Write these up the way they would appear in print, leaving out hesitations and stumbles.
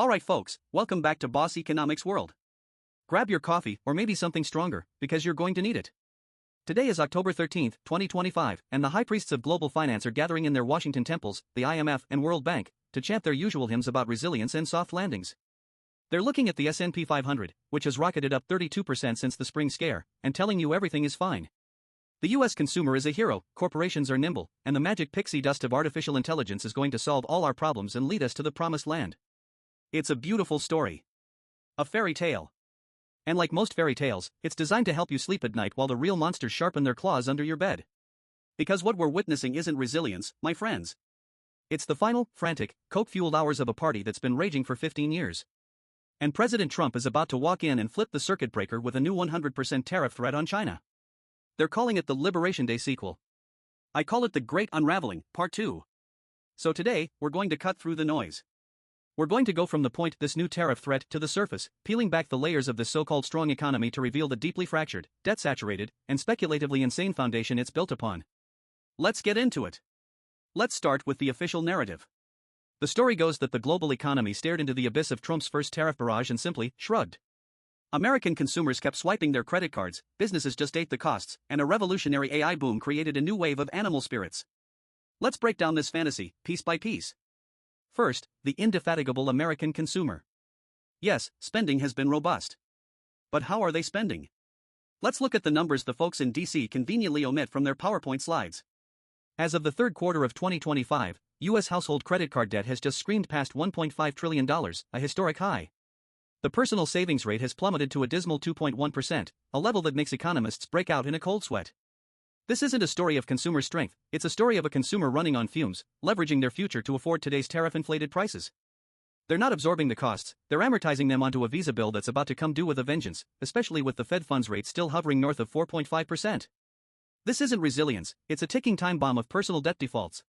Alright folks, welcome back to Boss Economics World. Grab your coffee or maybe something stronger, because you're going to need it. Today is October 13th, 2025, and the high priests of global finance are gathering in their Washington temples, the IMF and World Bank, to chant their usual hymns about resilience and soft landings. They're looking at the S&P 500, which has rocketed up 32% since the spring scare, and telling you everything is fine. The US consumer is a hero, corporations are nimble, and the magic pixie dust of artificial intelligence is going to solve all our problems and lead us to the promised land. It's a beautiful story. A fairy tale. And like most fairy tales, it's designed to help you sleep at night while the real monsters sharpen their claws under your bed. Because what we're witnessing isn't resilience, my friends. It's the final, frantic, coke-fueled hours of a party that's been raging for 15 years. And President Trump is about to walk in and flip the circuit breaker with a new 100% tariff threat on China. They're calling it the Liberation Day sequel. I call it the Great Unraveling, Part 2. So today, we're going to cut through the noise. We're going to go from the point, this new tariff threat, to the surface, peeling back the layers of this so-called strong economy to reveal the deeply fractured, debt-saturated, and speculatively insane foundation it's built upon. Let's get into it. Let's start with the official narrative. The story goes that the global economy stared into the abyss of Trump's first tariff barrage and simply shrugged. American consumers kept swiping their credit cards, businesses just ate the costs, and a revolutionary AI boom created a new wave of animal spirits. Let's break down this fantasy, piece by piece. First, the indefatigable American consumer. Yes, spending has been robust. But how are they spending? Let's look at the numbers the folks in DC conveniently omit from their PowerPoint slides. As of the third quarter of 2025, U.S. household credit card debt has just screamed past $1.5 trillion, a historic high. The personal savings rate has plummeted to a dismal 2.1%, a level that makes economists break out in a cold sweat. This isn't a story of consumer strength, it's a story of a consumer running on fumes, leveraging their future to afford today's tariff-inflated prices. They're not absorbing the costs, they're amortizing them onto a Visa bill that's about to come due with a vengeance, especially with the Fed funds rate still hovering north of 4.5%. This isn't resilience, it's a ticking time bomb of personal debt defaults.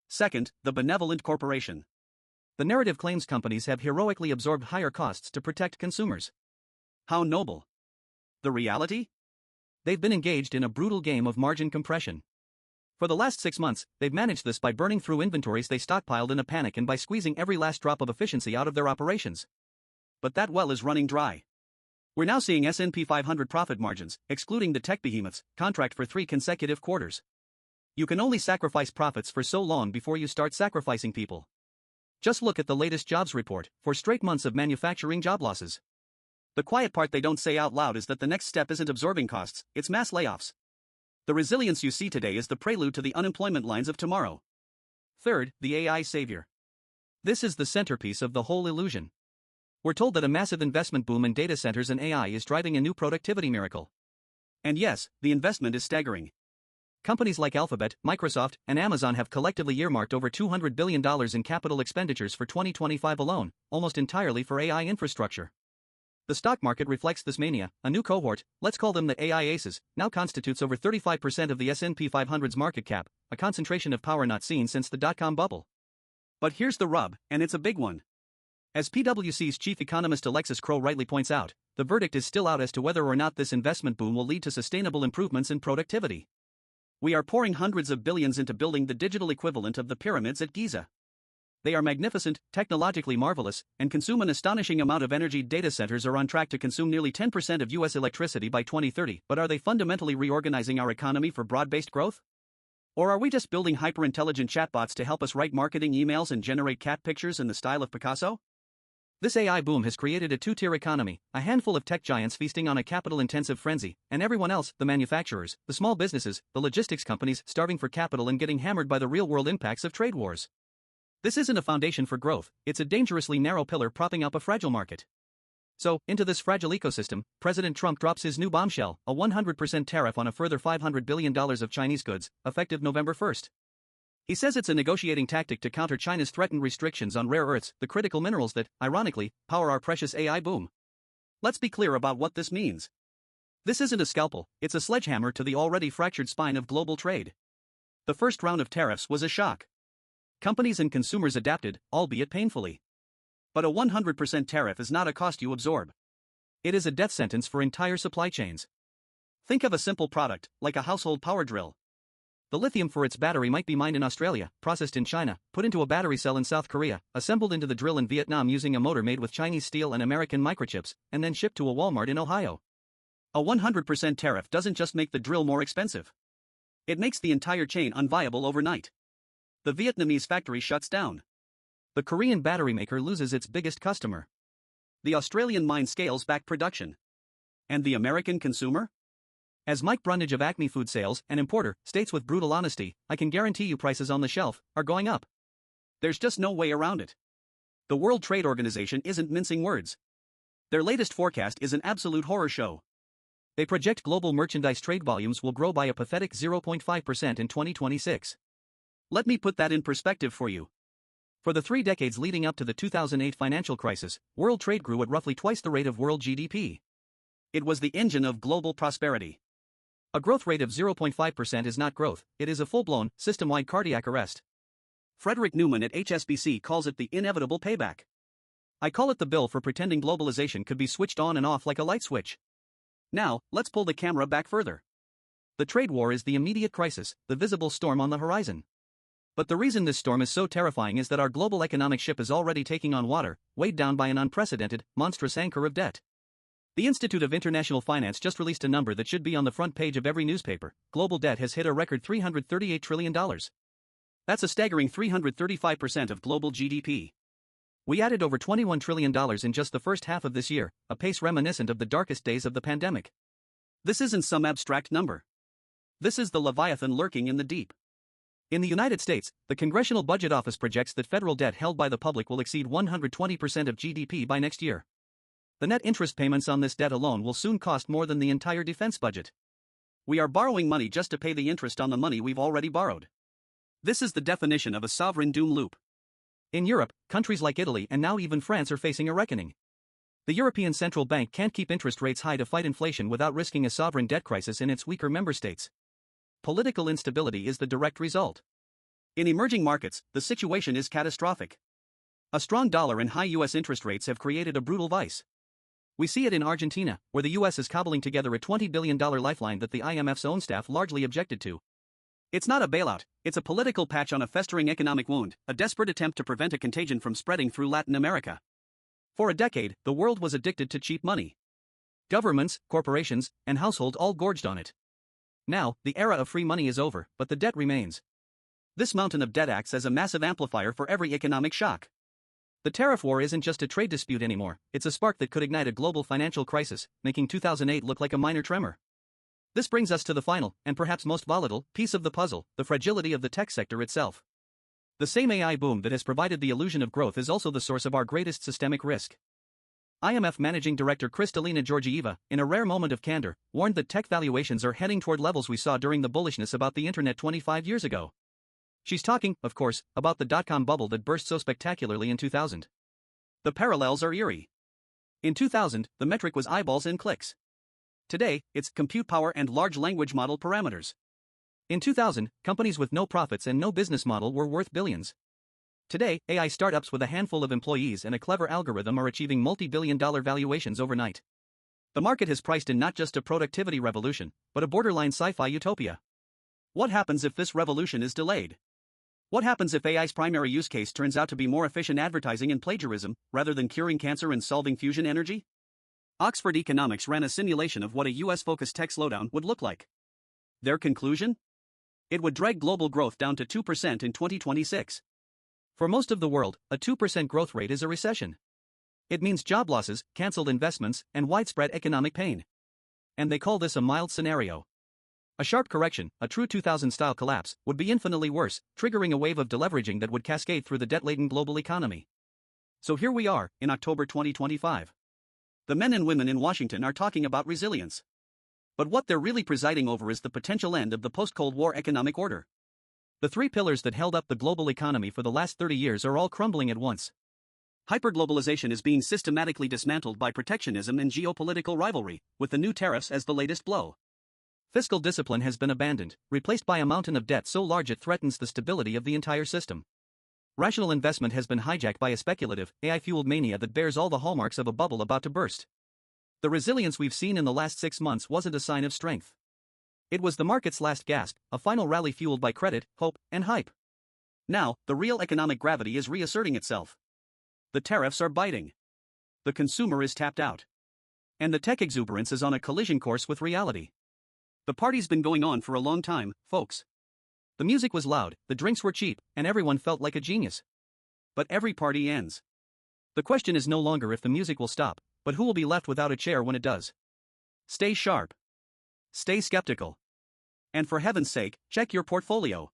Second, the benevolent corporation. The narrative claims companies have heroically absorbed higher costs to protect consumers. How noble. The reality? They've been engaged in a brutal game of margin compression. For the last 6 months, they've managed this by burning through inventories they stockpiled in a panic and by squeezing every last drop of efficiency out of their operations. But that well is running dry. We're now seeing S&P 500 profit margins, excluding the tech behemoths, contract for 3 consecutive quarters. You can only sacrifice profits for so long before you start sacrificing people. Just look at the latest jobs report, 4 straight months of manufacturing job losses. The quiet part they don't say out loud is that the next step isn't absorbing costs, it's mass layoffs. The resilience you see today is the prelude to the unemployment lines of tomorrow. Third, the AI savior. This is the centerpiece of the whole illusion. We're told that a massive investment boom in data centers and AI is driving a new productivity miracle. And yes, the investment is staggering. Companies like Alphabet, Microsoft, and Amazon have collectively earmarked over $200 billion in capital expenditures for 2025 alone, almost entirely for AI infrastructure. The stock market reflects this mania. A new cohort, let's call them the AI aces, now constitutes over 35% of the S&P 500's market cap, a concentration of power not seen since the dot-com bubble. But here's the rub, and it's a big one. As PwC's chief economist Alexis Crowe rightly points out, the verdict is still out as to whether or not this investment boom will lead to sustainable improvements in productivity. We are pouring hundreds of billions into building the digital equivalent of the pyramids at Giza. They are magnificent, technologically marvelous, and consume an astonishing amount of energy. Data centers are on track to consume nearly 10% of U.S. electricity by 2030, but are they fundamentally reorganizing our economy for broad-based growth? Or are we just building hyper-intelligent chatbots to help us write marketing emails and generate cat pictures in the style of Picasso? This AI boom has created a two-tier economy, a handful of tech giants feasting on a capital-intensive frenzy, and everyone else, the manufacturers, the small businesses, the logistics companies, starving for capital and getting hammered by the real-world impacts of trade wars. This isn't a foundation for growth, it's a dangerously narrow pillar propping up a fragile market. So, into this fragile ecosystem, President Trump drops his new bombshell, a 100% tariff on a further $500 billion of Chinese goods, effective November 1st. He says it's a negotiating tactic to counter China's threatened restrictions on rare earths, the critical minerals that, ironically, power our precious AI boom. Let's be clear about what this means. This isn't a scalpel, it's a sledgehammer to the already fractured spine of global trade. The first round of tariffs was a shock. Companies and consumers adapted, albeit painfully. But a 100% tariff is not a cost you absorb. It is a death sentence for entire supply chains. Think of a simple product, like a household power drill. The lithium for its battery might be mined in Australia, processed in China, put into a battery cell in South Korea, assembled into the drill in Vietnam using a motor made with Chinese steel and American microchips, and then shipped to a Walmart in Ohio. A 100% tariff doesn't just make the drill more expensive. It makes the entire chain unviable overnight. The Vietnamese factory shuts down. The Korean battery maker loses its biggest customer. The Australian mine scales back production. And the American consumer? As Mike Brundage of Acme Food Sales, an importer, states with brutal honesty, I can guarantee you prices on the shelf are going up. There's just no way around it. The World Trade Organization isn't mincing words. Their latest forecast is an absolute horror show. They project global merchandise trade volumes will grow by a pathetic 0.5% in 2026. Let me put that in perspective for you. For the 3 decades leading up to the 2008 financial crisis, world trade grew at roughly twice the rate of world GDP. It was the engine of global prosperity. A growth rate of 0.5% is not growth, it is a full-blown, system-wide cardiac arrest. Frederick Newman at HSBC calls it the inevitable payback. I call it the bill for pretending globalization could be switched on and off like a light switch. Now, let's pull the camera back further. The trade war is the immediate crisis, the visible storm on the horizon. But the reason this storm is so terrifying is that our global economic ship is already taking on water, weighed down by an unprecedented, monstrous anchor of debt. The Institute of International Finance just released a number that should be on the front page of every newspaper. Global debt has hit a record $338 trillion. That's a staggering 335% of global GDP. We added over $21 trillion in just the first half of this year, a pace reminiscent of the darkest days of the pandemic. This isn't some abstract number. This is the Leviathan lurking in the deep. In the United States, the Congressional Budget Office projects that federal debt held by the public will exceed 120% of GDP by next year. The net interest payments on this debt alone will soon cost more than the entire defense budget. We are borrowing money just to pay the interest on the money we've already borrowed. This is the definition of a sovereign doom loop. In Europe, countries like Italy and now even France are facing a reckoning. The European Central Bank can't keep interest rates high to fight inflation without risking a sovereign debt crisis in its weaker member states. Political instability is the direct result. In emerging markets, the situation is catastrophic. A strong dollar and high U.S. interest rates have created a brutal vice. We see it in Argentina, where the U.S. is cobbling together a $20 billion lifeline that the IMF's own staff largely objected to. It's not a bailout, it's a political patch on a festering economic wound, a desperate attempt to prevent a contagion from spreading through Latin America. For a decade, the world was addicted to cheap money. Governments, corporations, and households all gorged on it. Now, the era of free money is over, but the debt remains. This mountain of debt acts as a massive amplifier for every economic shock. The tariff war isn't just a trade dispute anymore, it's a spark that could ignite a global financial crisis, making 2008 look like a minor tremor. This brings us to the final, and perhaps most volatile, piece of the puzzle, the fragility of the tech sector itself. The same AI boom that has provided the illusion of growth is also the source of our greatest systemic risk. IMF Managing Director Kristalina Georgieva, in a rare moment of candor, warned that tech valuations are heading toward levels we saw during the bullishness about the internet 25 years ago. She's talking, of course, about the dot-com bubble that burst so spectacularly in 2000. The parallels are eerie. In 2000, the metric was eyeballs and clicks. Today, it's compute power and large language model parameters. In 2000, companies with no profits and no business model were worth billions. Today, AI startups with a handful of employees and a clever algorithm are achieving multi-billion-dollar valuations overnight. The market has priced in not just a productivity revolution, but a borderline sci-fi utopia. What happens if this revolution is delayed? What happens if AI's primary use case turns out to be more efficient advertising and plagiarism, rather than curing cancer and solving fusion energy? Oxford Economics ran a simulation of what a US-focused tech slowdown would look like. Their conclusion? It would drag global growth down to 2% in 2026. For most of the world, a 2% growth rate is a recession. It means job losses, cancelled investments, and widespread economic pain. And they call this a mild scenario. A sharp correction, a true 2000-style collapse, would be infinitely worse, triggering a wave of deleveraging that would cascade through the debt-laden global economy. So here we are, in October 2025. The men and women in Washington are talking about resilience. But what they're really presiding over is the potential end of the post-Cold War economic order. The 3 pillars that held up the global economy for the last 30 years are all crumbling at once. Hyperglobalization is being systematically dismantled by protectionism and geopolitical rivalry, with the new tariffs as the latest blow. Fiscal discipline has been abandoned, replaced by a mountain of debt so large it threatens the stability of the entire system. Rational investment has been hijacked by a speculative, AI-fueled mania that bears all the hallmarks of a bubble about to burst. The resilience we've seen in the last 6 months wasn't a sign of strength. It was the market's last gasp, a final rally fueled by credit, hope, and hype. Now, the real economic gravity is reasserting itself. The tariffs are biting. The consumer is tapped out. And the tech exuberance is on a collision course with reality. The party's been going on for a long time, folks. The music was loud, the drinks were cheap, and everyone felt like a genius. But every party ends. The question is no longer if the music will stop, but who will be left without a chair when it does. Stay sharp. Stay skeptical. And for heaven's sake, check your portfolio.